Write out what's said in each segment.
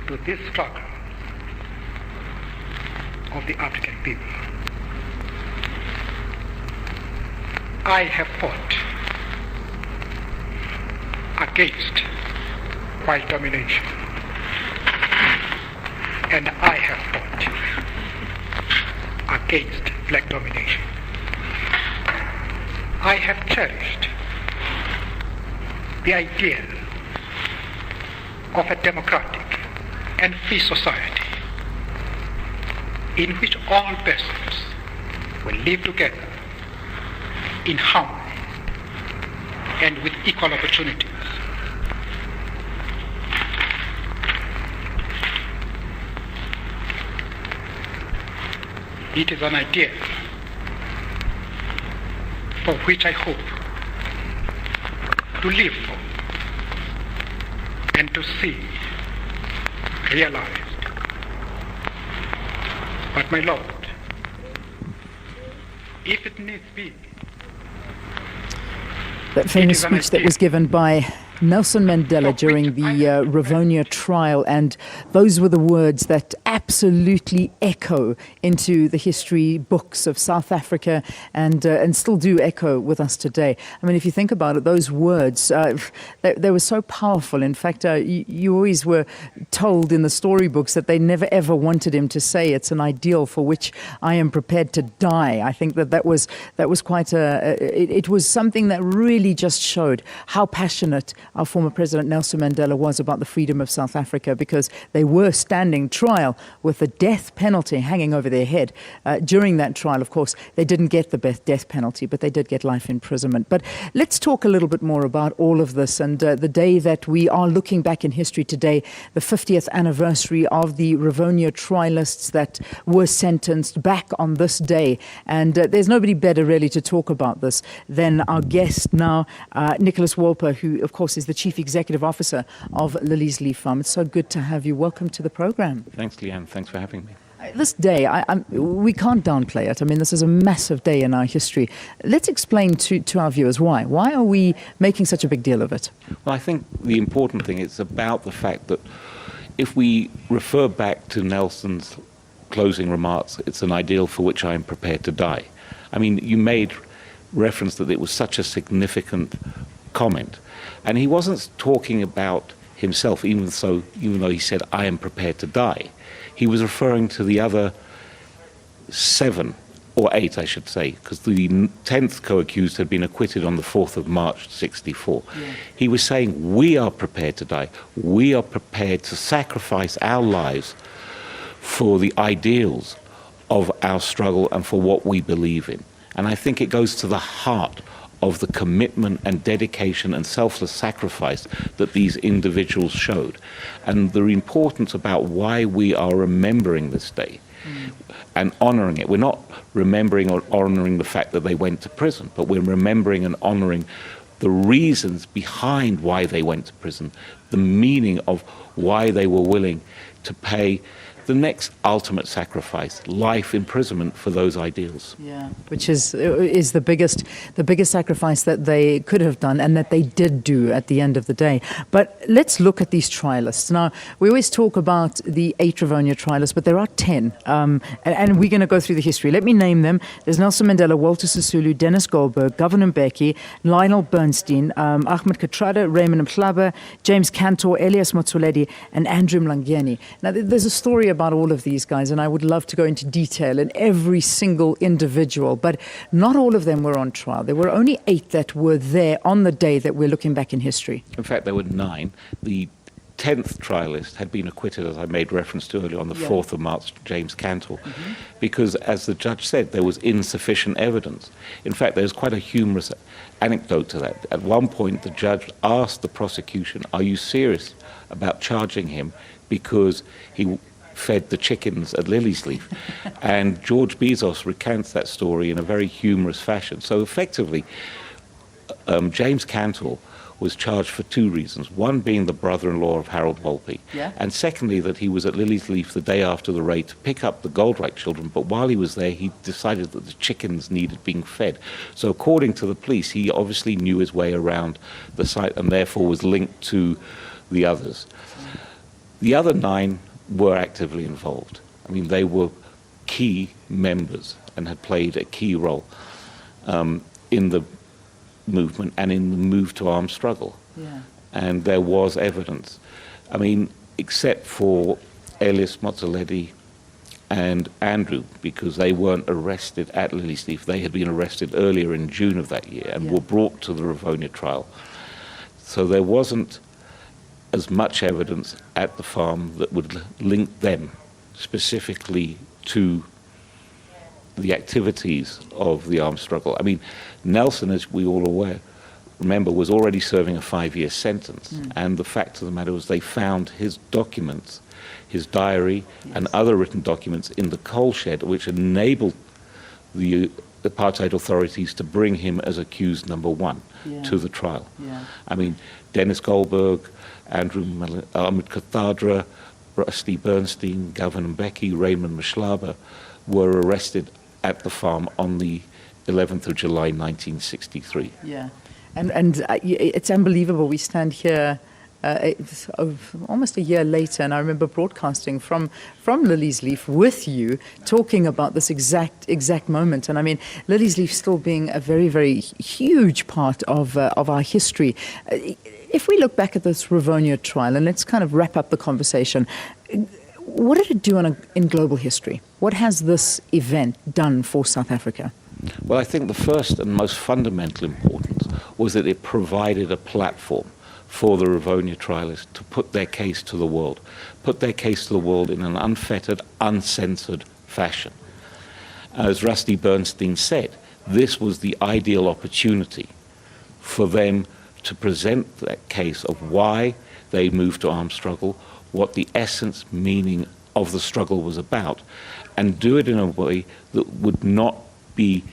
to this struggle of the African people. I have fought against white domination, and I have fought against black domination. I have cherished the idea of a democratic and free society in which all persons will live together in harmony and with equal opportunities. It is an idea for which I hope to live for and to see realized. But my Lord, if it needs be, that famous speech that was given by Nelson Mandela during the Rivonia trial, and those were the words that absolutely echo into the history books of South Africa and still do echo with us today. I mean, if you think about it, those words, they were so powerful. In fact, you always were told in the storybooks that they never ever wanted him to say, "It's an ideal for which I am prepared to die." I think that was quite it was something that really just showed how passionate our former President Nelson Mandela was about the freedom of South Africa, because they were standing trial with the death penalty hanging over their head. During that trial, of course, they didn't get the death penalty, but they did get life imprisonment. But let's talk a little bit more about all of this and the day that we are looking back in history today, the 50th anniversary of the Rivonia trialists that were sentenced back on this day. And there's nobody better really to talk about this than our guest now, Nicholas Wolpe, who of course is the Chief Executive Officer of Liliesleaf Farm. It's so good to have you. Welcome to the program. Thanks, Leanne. Thanks for having me. This day, we can't downplay it. I mean, this is a massive day in our history. Let's explain to our viewers why. Why are we making such a big deal of it? Well, I think the important thing is about the fact that if we refer back to Nelson's closing remarks, it's an ideal for which I am prepared to die. I mean, you made reference that it was such a significant comment. And he wasn't talking about himself, even though he said, "I am prepared to die." He was referring to the other 7, or 8, I should say, because the 10th co-accused had been acquitted on the 4th of March, 1964. Yeah. He was saying, we are prepared to die. We are prepared to sacrifice our lives for the ideals of our struggle and for what we believe in. And I think it goes to the heart of the commitment and dedication and selfless sacrifice that these individuals showed. And the importance about why we are remembering this day and honoring it. We're not remembering or honoring the fact that they went to prison, but we're remembering and honoring the reasons behind why they went to prison, the meaning of why they were willing to pay the next ultimate sacrifice, life imprisonment for those ideals. Yeah, which is the biggest sacrifice that they could have done and that they did do at the end of the day. But let's look at these trialists. Now, we always talk about the 8 Rivonia trialists, but there are 10, and we're going to go through the history. Let me name them. There's Nelson Mandela, Walter Sisulu, Dennis Goldberg, Governor Mbeki, Lionel Bernstein, Ahmed Kathrada, Raymond Mhlaba, James Cantor, Elias Motsoaledi, and Andrew Mlangeni. Now, there's a story about all of these guys, and I would love to go into detail in every single individual, but not all of them were on trial. There were only 8 that were there on the day that we're looking back in history. In fact, there were 9. The 10th trialist had been acquitted, as I made reference to earlier, on the 4th of March, James Cantor, because, as the judge said, there was insufficient evidence. In fact, there's quite a humorous anecdote to that. At one point, the judge asked the prosecution, "Are you serious about charging him because he fed the chickens at Liliesleaf?" And George Bezos recounts that story in a very humorous fashion. So effectively, James Cantor was charged for 2 reasons. One being the brother-in-law of Harold Wolpe, and secondly that he was at Liliesleaf the day after the raid to pick up the Goldreich children, but while he was there he decided that the chickens needed being fed. So according to the police, he obviously knew his way around the site and therefore was linked to the others. The other 9 were actively involved. I mean, they were key members and had played a key role in the movement and in the move to armed struggle. Yeah. And there was evidence. I mean, except for Elias Mozzoledi and Andrew, because they weren't arrested at Liliesleaf. They had been arrested earlier in June of that year and were brought to the Rivonia trial. So there wasn't as much evidence at the farm that would link them specifically to the activities of the armed struggle. I mean, Nelson, as we all remember, was already serving a 5-year sentence. And the fact of the matter was they found his documents, his diary, and other written documents in the coal shed, which enabled the apartheid authorities to bring him as accused number 1 to the trial. I mean, Dennis Goldberg, Andrew Ahmed Kathadra, Rusty Bernstein, Gavin Mbeki, Raymond Mashlaba were arrested at the farm on the 11th of July 1963. Yeah, and it's unbelievable. We stand here it's almost a year later, and I remember broadcasting from Liliesleaf with you, talking about this exact moment. And I mean, Liliesleaf still being a very, very huge part of our history. If we look back at this Rivonia trial, and let's kind of wrap up the conversation, what did it do in global history? What has this event done for South Africa? Well, I think the first and most fundamental importance was that it provided a platform for the Rivonia trialists to put their case to the world in an unfettered, uncensored fashion. As Rusty Bernstein said, this was the ideal opportunity for them to present that case of why they moved to armed struggle, what the essence, meaning of the struggle was about, and do it in a way that would not be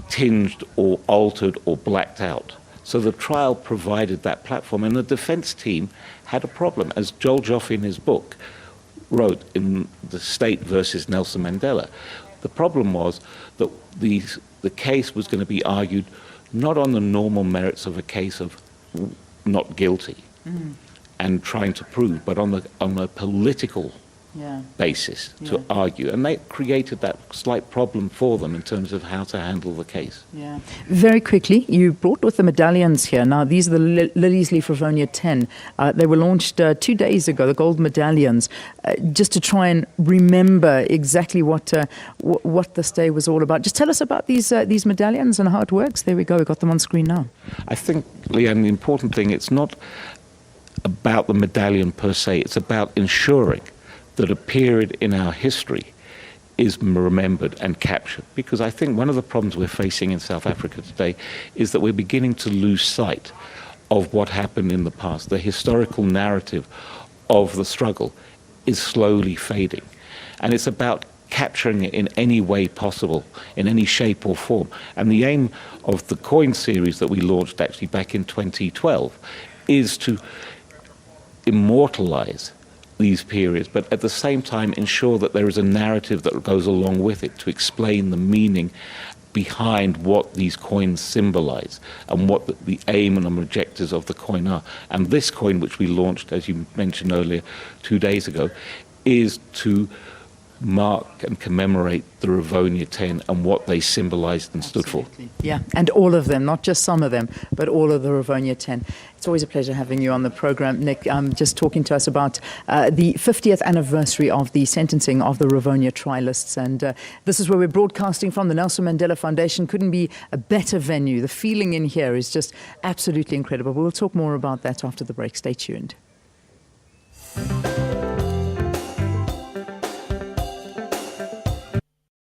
tinged or altered or blacked out. So the trial provided that platform, and the defense team had a problem. As Joel Joffe in his book wrote in The State versus Nelson Mandela, the problem was that the case was going to be argued not on the normal merits of a case of not guilty and trying to prove, but on a political basis to argue. And they created that slight problem for them in terms of how to handle the case. Yeah. Very quickly, you brought with the medallions here. Now, these are the Liliesleaf Rivonia 10. They were launched 2 days ago, the gold medallions, just to try and remember exactly what this day was all about. Just tell us about these medallions and how it works. There we go. We've got them on screen now. I think, Leanne, the important thing, it's not about the medallion per se. It's about ensuring that a period in our history is remembered and captured. Because I think one of the problems we're facing in South Africa today is that we're beginning to lose sight of what happened in the past. The historical narrative of the struggle is slowly fading. And it's about capturing it in any way possible, in any shape or form. And the aim of the coin series that we launched actually back in 2012 is to immortalize these periods, but at the same time ensure that there is a narrative that goes along with it to explain the meaning behind what these coins symbolize and what the aim and the objectives of the coin are. And this coin, which we launched, as you mentioned earlier, 2 days ago, is to mark and commemorate the Rivonia 10 and what they symbolized and stood for. Yeah, and all of them, not just some of them, but all of the Rivonia 10. It's always a pleasure having you on the program, Nick. Just talking to us about the 50th anniversary of the sentencing of the Rivonia trialists. And this is where we're broadcasting from. The Nelson Mandela Foundation couldn't be a better venue. The feeling in here is just absolutely incredible. We'll talk more about that after the break. Stay tuned.